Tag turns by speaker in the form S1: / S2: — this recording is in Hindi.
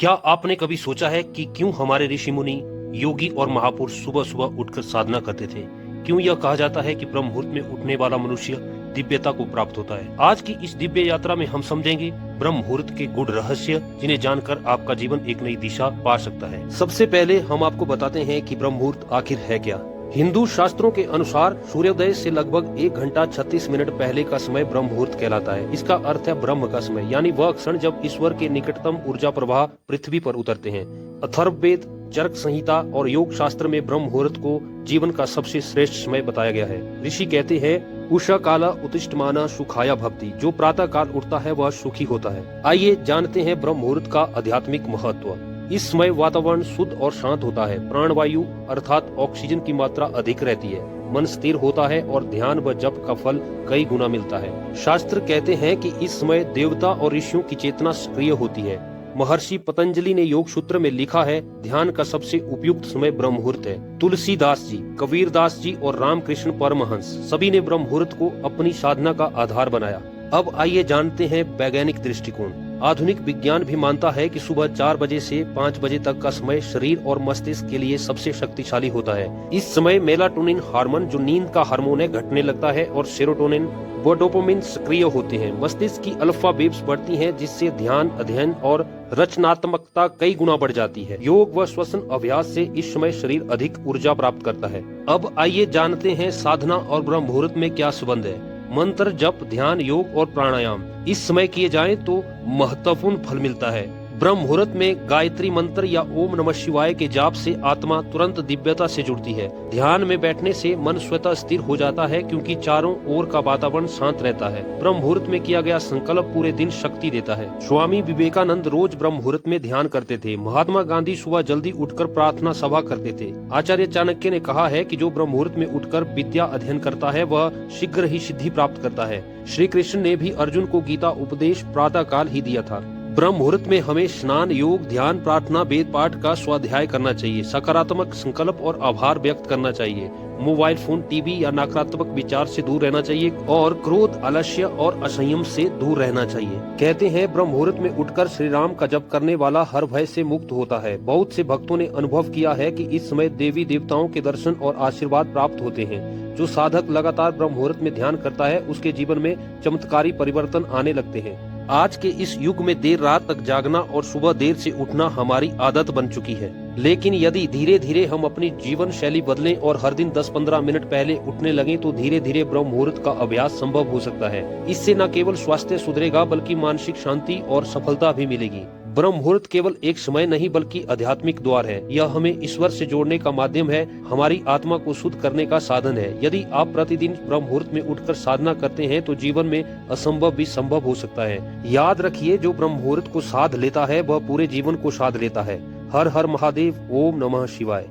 S1: क्या आपने कभी सोचा है कि क्यों हमारे ऋषि मुनि, योगी और महापुरुष सुबह सुबह उठकर साधना करते थे? क्यों यह कहा जाता है कि ब्रह्म मुहूर्त में उठने वाला मनुष्य दिव्यता को प्राप्त होता है? आज की इस दिव्य यात्रा में हम समझेंगे ब्रह्म मुहूर्त के गूढ़ रहस्य, जिन्हें जानकर आपका जीवन एक नई दिशा पा सकता है। सबसे पहले हम आपको बताते हैं कि ब्रह्म मुहूर्त आखिर है क्या। हिंदू शास्त्रों के अनुसार सूर्योदय से लगभग 1 घंटा 36 मिनट पहले का समय ब्रह्म मुहूर्त कहलाता है। इसका अर्थ है ब्रह्म का समय, यानी वह क्षण जब ईश्वर के निकटतम ऊर्जा प्रवाह पृथ्वी पर उतरते हैं। अथर्ववेद, चरक संहिता और योग शास्त्र में ब्रह्म मुहूर्त को जीवन का सबसे श्रेष्ठ समय बताया गया है। ऋषि कहते हैं, उषा काला उत्तिष्ठमाना सुखाया भवति, जो प्रातः काल उठता है वह सुखी होता है। आइए जानते हैं ब्रह्म मुहूर्त का आध्यात्मिक महत्व। इस समय वातावरण शुद्ध और शांत होता है। प्राणवायु अर्थात ऑक्सीजन की मात्रा अधिक रहती है। मन स्थिर होता है और ध्यान व जप का फल कई गुना मिलता है। शास्त्र कहते हैं कि इस समय देवता और ऋषियों की चेतना सक्रिय होती है। महर्षि पतंजलि ने योग सूत्र में लिखा है, ध्यान का सबसे उपयुक्त समय ब्रह्म मुहूर्त है। तुलसीदास जी, कबीरदास जी और रामकृष्ण परमहंस सभी ने ब्रह्म मुहूर्त को अपनी साधना का आधार बनाया। अब आइए जानते हैं वैज्ञानिक दृष्टिकोण। आधुनिक विज्ञान भी मानता है कि सुबह 4 बजे से 5 बजे तक का समय शरीर और मस्तिष्क के लिए सबसे शक्तिशाली होता है। इस समय मेलाटोनिन हार्मोन, जो नींद का हार्मोन है, घटने लगता है और सेरोटोनिन व डोपामिन सक्रिय होते हैं। मस्तिष्क की अल्फा वेव्स बढ़ती हैं, जिससे ध्यान, अध्ययन और रचनात्मकता कई गुना बढ़ जाती है। योग व श्वसन अभ्यास से इस समय शरीर अधिक ऊर्जा प्राप्त करता है। अब आइए जानते हैं साधना और ब्रह्म मुहूर्त में क्या संबंध है। मंत्र जप, ध्यान, योग और प्राणायाम इस समय किए जाएं तो महत्वपूर्ण फल मिलता है। ब्रह्म मुहूर्त में गायत्री मंत्र या ओम नमः शिवाय के जाप से आत्मा तुरंत दिव्यता से जुड़ती है। ध्यान में बैठने से मन स्वतः स्थिर हो जाता है, क्योंकि चारों ओर का वातावरण शांत रहता है। ब्रह्म मुहूर्त में किया गया संकल्प पूरे दिन शक्ति देता है। स्वामी विवेकानंद रोज ब्रह्म मुहूर्त में ध्यान करते थे। महात्मा गांधी सुबह जल्दी उठकर प्रार्थना सभा करते थे। आचार्य चाणक्य ने कहा है कि जो ब्रह्म मुहूर्त में उठकर विद्या अध्ययन करता है वह शीघ्र ही सिद्धि प्राप्त करता है। श्री कृष्ण ने भी अर्जुन को गीता उपदेश प्रातः काल ही दिया था। ब्रह्म मुहूर्त में हमें स्नान, योग, ध्यान, प्रार्थना, वेद पाठ का स्वाध्याय करना चाहिए। सकारात्मक संकल्प और आभार व्यक्त करना चाहिए। मोबाइल फोन, टीवी या नकारात्मक विचार से दूर रहना चाहिए और क्रोध, आलस्य और असंयम से दूर रहना चाहिए। कहते हैं, ब्रह्म मुहूर्त में उठकर श्री राम का जप करने वाला हर भय से मुक्त होता है। बहुत से भक्तों ने अनुभव किया है कि इस समय देवी देवताओं के दर्शन और आशीर्वाद प्राप्त होते हैं। जो साधक लगातार ब्रह्म मुहूर्त में ध्यान करता है, उसके जीवन में चमत्कारी परिवर्तन आने लगते हैं। आज के इस युग में देर रात तक जागना और सुबह देर से उठना हमारी आदत बन चुकी है। लेकिन यदि धीरे धीरे हम अपनी जीवन शैली बदलें और हर दिन 10-15 मिनट पहले उठने लगें, तो धीरे धीरे ब्रह्म मुहूर्त का अभ्यास संभव हो सकता है। इससे न केवल स्वास्थ्य सुधरेगा, बल्कि मानसिक शांति और सफलता भी मिलेगी। ब्रह्म मुहूर्त केवल एक समय नहीं, बल्कि आध्यात्मिक द्वार है। यह हमें ईश्वर से जोड़ने का माध्यम है, हमारी आत्मा को शुद्ध करने का साधन है। यदि आप प्रतिदिन ब्रह्म मुहूर्त में उठकर साधना करते हैं, तो जीवन में असंभव भी संभव हो सकता है। याद रखिए, जो ब्रह्म मुहूर्त को साध लेता है वह पूरे जीवन को साध लेता है। हर हर महादेव। ओम नमः शिवाय।